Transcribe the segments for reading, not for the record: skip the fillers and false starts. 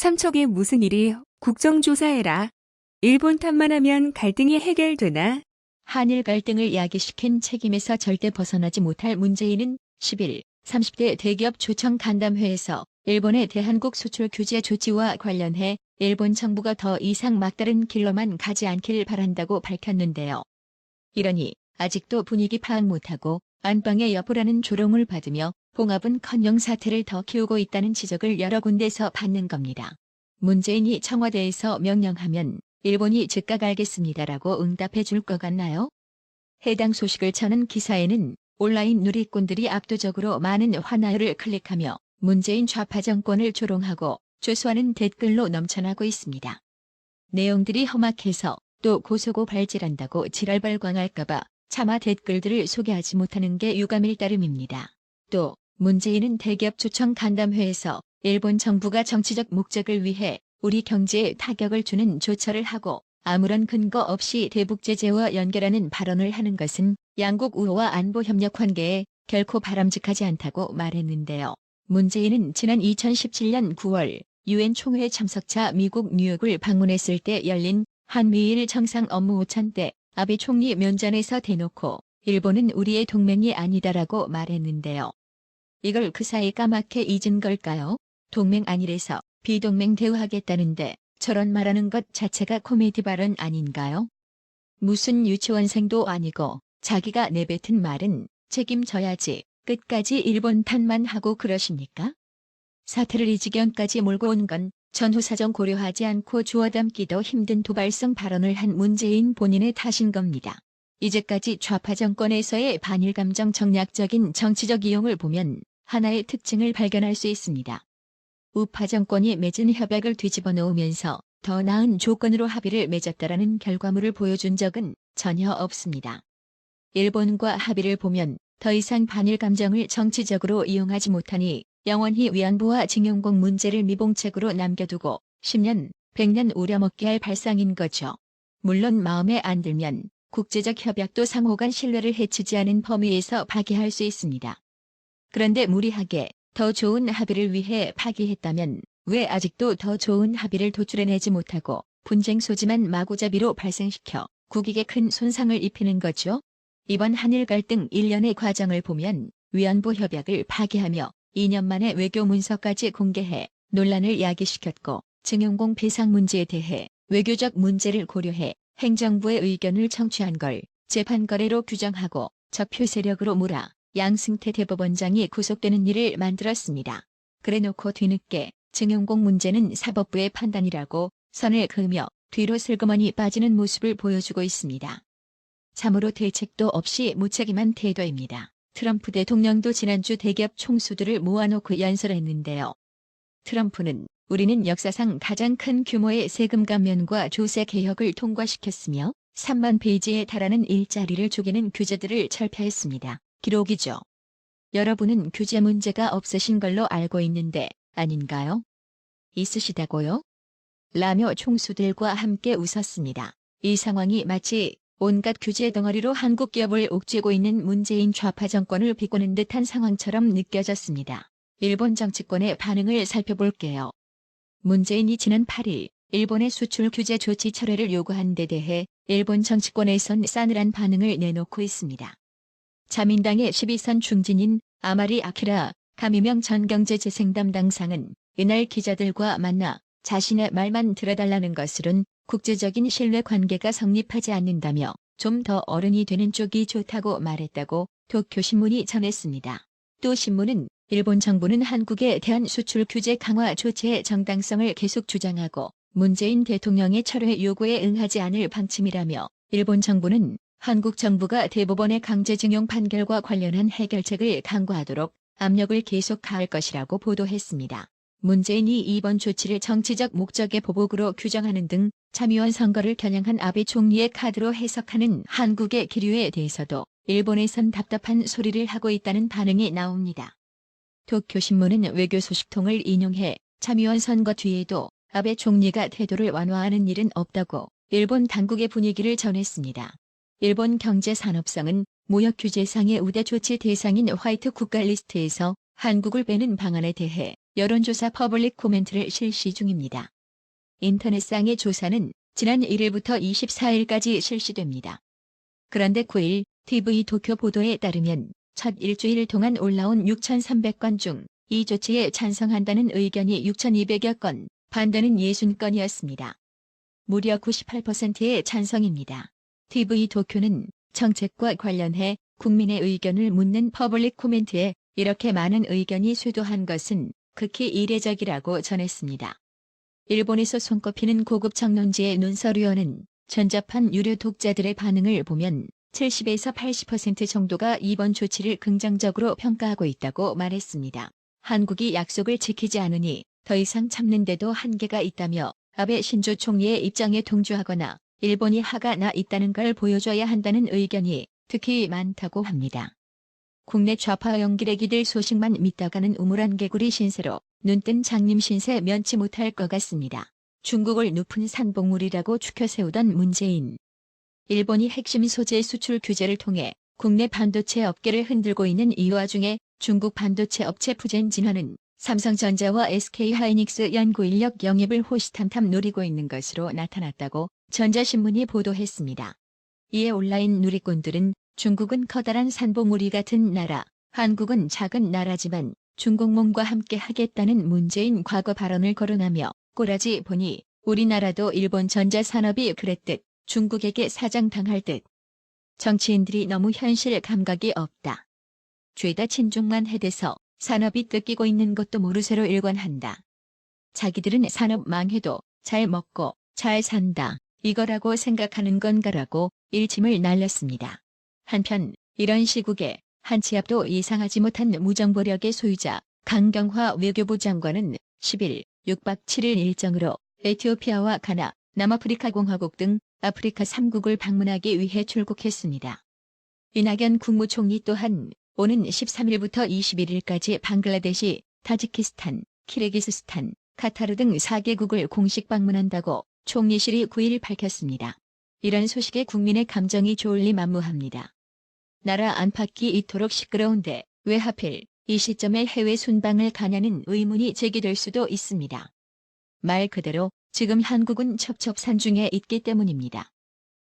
삼척에 무슨 일이 국정조사해라. 일본 탓만 하면 갈등이 해결되나? 한일 갈등을 야기시킨 책임에서 절대 벗어나지 못할 문재인은 10일 30대 대기업 초청 간담회에서 일본의 대한국 수출 규제 조치와 관련해 일본 정부가 더 이상 막다른 길로만 가지 않길 바란다고 밝혔는데요. 이러니 아직도 분위기 파악 못하고 안방의 여부라는 조롱을 받으며 봉합은커녕 사태를 더 키우고 있다는 지적을 여러 군데서 받는 겁니다. 문재인이 청와대에서 명령하면 일본이 즉각 알겠습니다라고 응답해 줄 것 같나요? 해당 소식을 전한 기사에는 온라인 누리꾼들이 압도적으로 많은 환하를 클릭하며 문재인 좌파 정권을 조롱하고 조소하는 댓글로 넘쳐나고 있습니다. 내용들이 험악해서 또 고소고발질한다고 지랄발광할까봐 차마 댓글들을 소개하지 못하는 게 유감일 따름입니다. 또 문재인은 대기업 초청 간담회에서 일본 정부가 정치적 목적을 위해 우리 경제에 타격을 주는 조처를 하고 아무런 근거 없이 대북 제재와 연결하는 발언을 하는 것은 양국 우호와 안보 협력 관계에 결코 바람직하지 않다고 말했는데요. 문재인은 지난 2017년 9월 유엔 총회 참석차 미국 뉴욕을 방문했을 때 열린 한미일 정상 업무 오찬 때 아베 총리 면전에서 대놓고 일본은 우리의 동맹이 아니다라고 말했는데요. 이걸 그 사이 까맣게 잊은 걸까요? 동맹 아니래서 비동맹 대우하겠다는데 저런 말하는 것 자체가 코미디 발언 아닌가요? 무슨 유치원생도 아니고 자기가 내뱉은 말은 책임져야지 끝까지 일본 탓만 하고 그러십니까? 사태를 이 지경까지 몰고 온 건 전후사정 고려하지 않고 주워 담기도 힘든 도발성 발언을 한 문재인 본인의 탓인 겁니다. 이제까지 좌파 정권에서의 반일 감정 정략적인 정치적 이용을 보면 하나의 특징을 발견할 수 있습니다. 우파 정권이 맺은 협약을 뒤집어 놓으면서 더 나은 조건으로 합의를 맺었다라는 결과물을 보여준 적은 전혀 없습니다. 일본과 합의를 보면 더 이상 반일 감정을 정치적으로 이용하지 못하니 영원히 위안부와 징용공 문제를 미봉책으로 남겨두고 10년, 100년 우려먹게 할 발상인 거죠. 물론 마음에 안 들면 국제적 협약도 상호간 신뢰를 해치지 않은 범위에서 파기할 수 있습니다. 그런데 무리하게 더 좋은 합의를 위해 파기했다면 왜 아직도 더 좋은 합의를 도출해내지 못하고 분쟁 소지만 마구잡이로 발생시켜 국익에 큰 손상을 입히는 거죠? 이번 한일 갈등 1년의 과정을 보면 위안부 협약을 파기하며 2년 만에 외교 문서까지 공개해 논란을 야기시켰고 징용공 배상 문제에 대해 외교적 문제를 고려해 행정부의 의견을 청취한 걸 재판 거래로 규정하고 적표 세력으로 몰아 양승태 대법원장이 구속되는 일을 만들었습니다. 그래놓고 뒤늦게 징용공 문제는 사법부의 판단이라고 선을 그으며 뒤로 슬그머니 빠지는 모습을 보여주고 있습니다. 참으로 대책도 없이 무책임한 태도입니다. 트럼프 대통령도 지난주 대기업 총수들을 모아놓고 연설했는데요. 트럼프는 우리는 역사상 가장 큰 규모의 세금 감면과 조세 개혁을 통과시켰으며 3만 페이지에 달하는 일자리를 쪼개는 규제들을 철폐했습니다. 기록이죠. 여러분은 규제 문제가 없으신 걸로 알고 있는데 아닌가요? 있으시다고요? 라며 총수들과 함께 웃었습니다. 이 상황이 마치 온갖 규제 덩어리로 한국 기업을 옥죄고 있는 문재인 좌파 정권을 비꼬는 듯한 상황처럼 느껴졌습니다. 일본 정치권의 반응을 살펴볼게요. 문재인이 지난 8일 일본의 수출 규제 조치 철회를 요구한 데 대해 일본 정치권에선 싸늘한 반응을 내놓고 있습니다. 자민당의 12선 중진인 아마리 아키라 가미명 전 경제재생 담당상은 이날 기자들과 만나 자신의 말만 들어달라는 것으론 국제적인 신뢰 관계가 성립하지 않는다며 좀 더 어른이 되는 쪽이 좋다고 말했다고 도쿄신문이 전했습니다. 또 신문은 일본 정부는 한국에 대한 수출 규제 강화 조치의 정당성을 계속 주장하고 문재인 대통령의 철회 요구에 응하지 않을 방침이라며 일본 정부는 한국 정부가 대법원의 강제징용 판결과 관련한 해결책을 강구하도록 압력을 계속 가할 것이라고 보도했습니다. 문재인이 이번 조치를 정치적 목적의 보복으로 규정하는 등 참의원 선거를 겨냥한 아베 총리의 카드로 해석하는 한국의 기류에 대해서도 일본에선 답답한 소리를 하고 있다는 반응이 나옵니다. 도쿄신문은 외교 소식통을 인용해 참의원 선거 뒤에도 아베 총리가 태도를 완화하는 일은 없다고 일본 당국의 분위기를 전했습니다. 일본 경제산업성은 무역 규제상의 우대 조치 대상인 화이트 국가 리스트에서 한국을 빼는 방안에 대해 여론조사 퍼블릭 코멘트를 실시 중입니다. 인터넷상의 조사는 지난 1일부터 24일까지 실시됩니다. 그런데 9일 TV 도쿄 보도에 따르면 첫 일주일 동안 올라온 6,300건 중 이 조치에 찬성한다는 의견이 6,200여 건, 반대는 60건이었습니다. 무려 98%의 찬성입니다. TV 도쿄는 정책과 관련해 국민의 의견을 묻는 퍼블릭 코멘트에 이렇게 많은 의견이 쇄도한 것은 극히 이례적이라고 전했습니다. 일본에서 손꼽히는 고급 정론지의 눈서류어는 전자판 유료 독자들의 반응을 보면 70에서 80% 정도가 이번 조치를 긍정적으로 평가하고 있다고 말했습니다. 한국이 약속을 지키지 않으니 더 이상 참는데도 한계가 있다며 아베 신조 총리의 입장에 동조하거나 일본이 화가 나 있다는 걸 보여줘야 한다는 의견이 특히 많다고 합니다. 국내 좌파 연기래기들 소식만 믿다가는 우물안 개구리 신세로 눈뜬 장님 신세 면치 못할 것 같습니다. 중국을 높은 산봉우리라고 추켜 세우던 문재인. 일본이 핵심 소재 수출 규제를 통해 국내 반도체 업계를 흔들고 있는 이 와중에 중국 반도체 업체 푸젠진화는 삼성전자와 SK하이닉스 연구인력 영입을 호시탐탐 노리고 있는 것으로 나타났다고 전자신문이 보도했습니다. 이에 온라인 누리꾼들은 중국은 커다란 산봉우리 같은 나라, 한국은 작은 나라지만 중국몽과 함께 하겠다는 문재인 과거 발언을 거론하며 꼬라지 보니 우리나라도 일본 전자산업이 그랬듯 중국에게 사장당할 듯. 정치인들이 너무 현실 감각이 없다. 죄다 친중만 해대서 산업이 뜯기고 있는 것도 모르쇠로 일관한다. 자기들은 산업 망해도 잘 먹고 잘 산다. 이거라고 생각하는 건가라고 일침을 날렸습니다. 한편 이런 시국에 한치 앞도 예상하지 못한 무정보력의 소유자 강경화 외교부 장관은 10일 6박 7일 일정으로 에티오피아와 가나, 남아프리카 공화국 등 아프리카 3국을 방문하기 위해 출국했습니다. 이낙연 국무총리 또한 오는 13일부터 21일까지 방글라데시, 타지키스탄, 키르기스스탄, 카타르 등 4개국을 공식 방문한다고 총리실이 9일 밝혔습니다. 이런 소식에 국민의 감정이 좋을리 만무합니다. 나라 안팎이 이토록 시끄러운데 왜 하필 이 시점에 해외 순방을 가냐는 의문이 제기될 수도 있습니다. 말 그대로 지금 한국은 첩첩산중에 있기 때문입니다.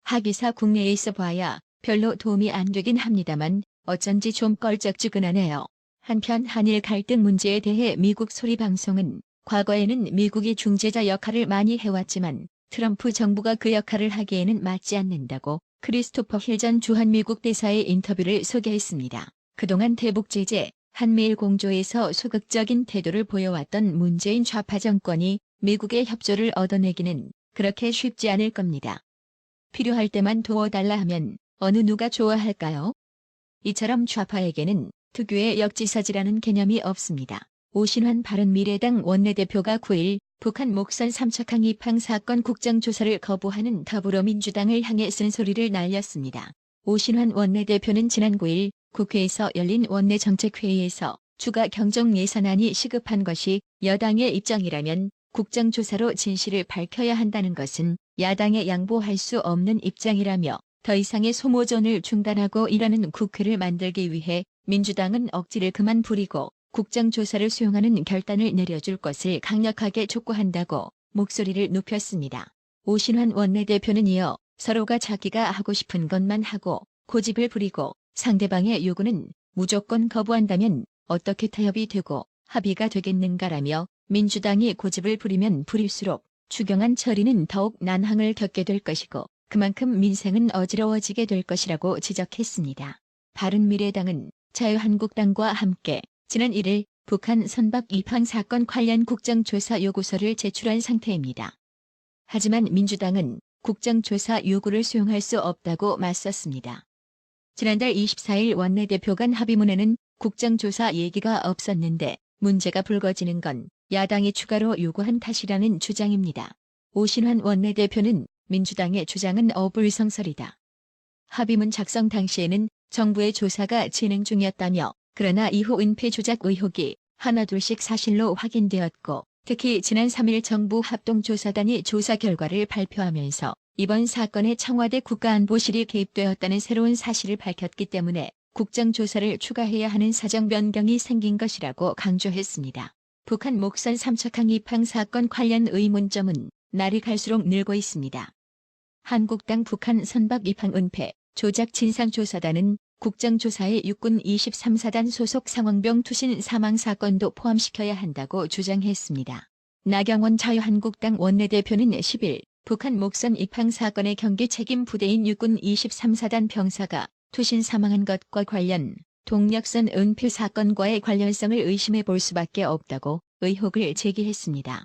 하기사 국내에 있어 봐야 별로 도움이 안 되긴 합니다만 어쩐지 좀 껄쩍지근하네요. 한편 한일 갈등 문제에 대해 미국 소리방송은 과거에는 미국이 중재자 역할을 많이 해왔지만 트럼프 정부가 그 역할을 하기에는 맞지 않는다고 크리스토퍼 힐 전 주한미국 대사의 인터뷰를 소개했습니다. 그동안 대북 제재, 한미일 공조에서 소극적인 태도를 보여왔던 문재인 좌파 정권이 미국의 협조를 얻어내기는 그렇게 쉽지 않을 겁니다. 필요할 때만 도와달라 하면 어느 누가 좋아할까요? 이처럼 좌파에게는 특유의 역지사지라는 개념이 없습니다. 오신환 바른미래당 원내대표가 9일 북한 목선 삼척항 입항 사건 국정조사를 거부하는 더불어민주당을 향해 쓴소리를 날렸습니다. 오신환 원내대표는 지난 9일 국회에서 열린 원내정책회의에서 추가 경정 예산안이 시급한 것이 여당의 입장이라면 국정조사로 진실을 밝혀야 한다는 것은 야당에 양보할 수 없는 입장이라며 더 이상의 소모전을 중단하고 일하는 국회를 만들기 위해 민주당은 억지를 그만 부리고 국정조사를 수용하는 결단을 내려줄 것을 강력하게 촉구한다고 목소리를 높였습니다. 오신환 원내대표는 이어 서로가 자기가 하고 싶은 것만 하고 고집을 부리고 상대방의 요구는 무조건 거부한다면 어떻게 타협이 되고 합의가 되겠는가라며 민주당이 고집을 부리면 부릴수록 추경안 처리는 더욱 난항을 겪게 될 것이고 그만큼 민생은 어지러워지게 될 것이라고 지적했습니다. 바른미래당은 자유한국당과 함께 지난 1일 북한 선박 입항 사건 관련 국정조사 요구서를 제출한 상태입니다. 하지만 민주당은 국정조사 요구를 수용할 수 없다고 맞섰습니다. 지난달 24일 원내대표 간 합의문에는 국정조사 얘기가 없었는데 문제가 불거지는 건 야당이 추가로 요구한 탓이라는 주장입니다. 오신환 원내대표는 민주당의 주장은 어불성설이다. 합의문 작성 당시에는 정부의 조사가 진행 중이었다며 그러나 이후 은폐 조작 의혹이 하나둘씩 사실로 확인되었고 특히 지난 3일 정부 합동조사단이 조사 결과를 발표하면서 이번 사건에 청와대 국가안보실이 개입되었다는 새로운 사실을 밝혔기 때문에 국정조사를 추가해야 하는 사정 변경이 생긴 것이라고 강조했습니다. 북한 목선 삼척항 입항 사건 관련 의문점은 날이 갈수록 늘고 있습니다. 한국당 북한 선박 입항 은폐 조작 진상조사단은 국정조사에 육군 23사단 소속 상황병 투신 사망 사건도 포함시켜야 한다고 주장했습니다. 나경원 자유한국당 원내대표는 10일 북한 목선 입항 사건의 경계 책임 부대인 육군 23사단 병사가 투신 사망한 것과 관련 동력선 은폐 사건과의 관련성을 의심해 볼 수밖에 없다고 의혹을 제기했습니다.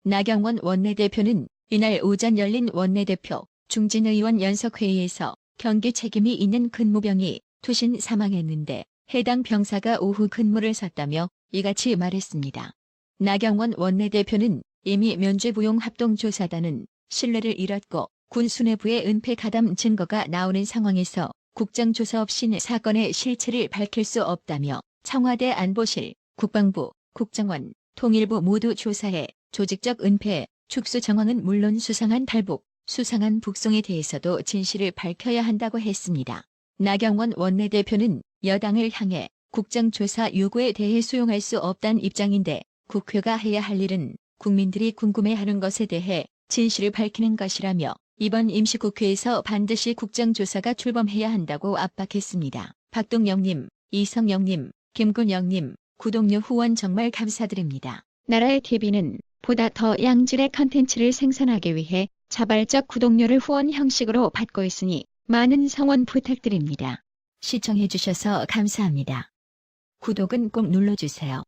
나경원 원내대표는 이날 오전 열린 원내대표 중진 의원 연석회의에서 경계 책임이 있는 근무병이 투신 사망했는데 해당 병사가 오후 근무를 섰다며 이같이 말했습니다. 나경원 원내대표는 이미 면죄부용 합동조사단은 신뢰를 잃었고 군 수뇌부의 은폐 가담 증거가 나오는 상황에서 국정조사 없이는 사건의 실체를 밝힐 수 없다며 청와대 안보실, 국방부, 국정원, 통일부 모두 조사해 조직적 은폐, 축소 정황은 물론 수상한 탈북, 수상한 북송에 대해서도 진실을 밝혀야 한다고 했습니다. 나경원 원내대표는 여당을 향해 국정조사 요구에 대해 수용할 수 없다는 입장인데 국회가 해야 할 일은 국민들이 궁금해하는 것에 대해 진실을 밝히는 것이라며 이번 임시국회에서 반드시 국정조사가 출범해야 한다고 압박했습니다. 박동영님, 이성영님, 김군영님, 구독료 후원 정말 감사드립니다. 나라의 TV는 보다 더 양질의 컨텐츠를 생산하기 위해 자발적 구독료를 후원 형식으로 받고 있으니 많은 성원 부탁드립니다. 시청해주셔서 감사합니다. 구독은 꼭 눌러주세요.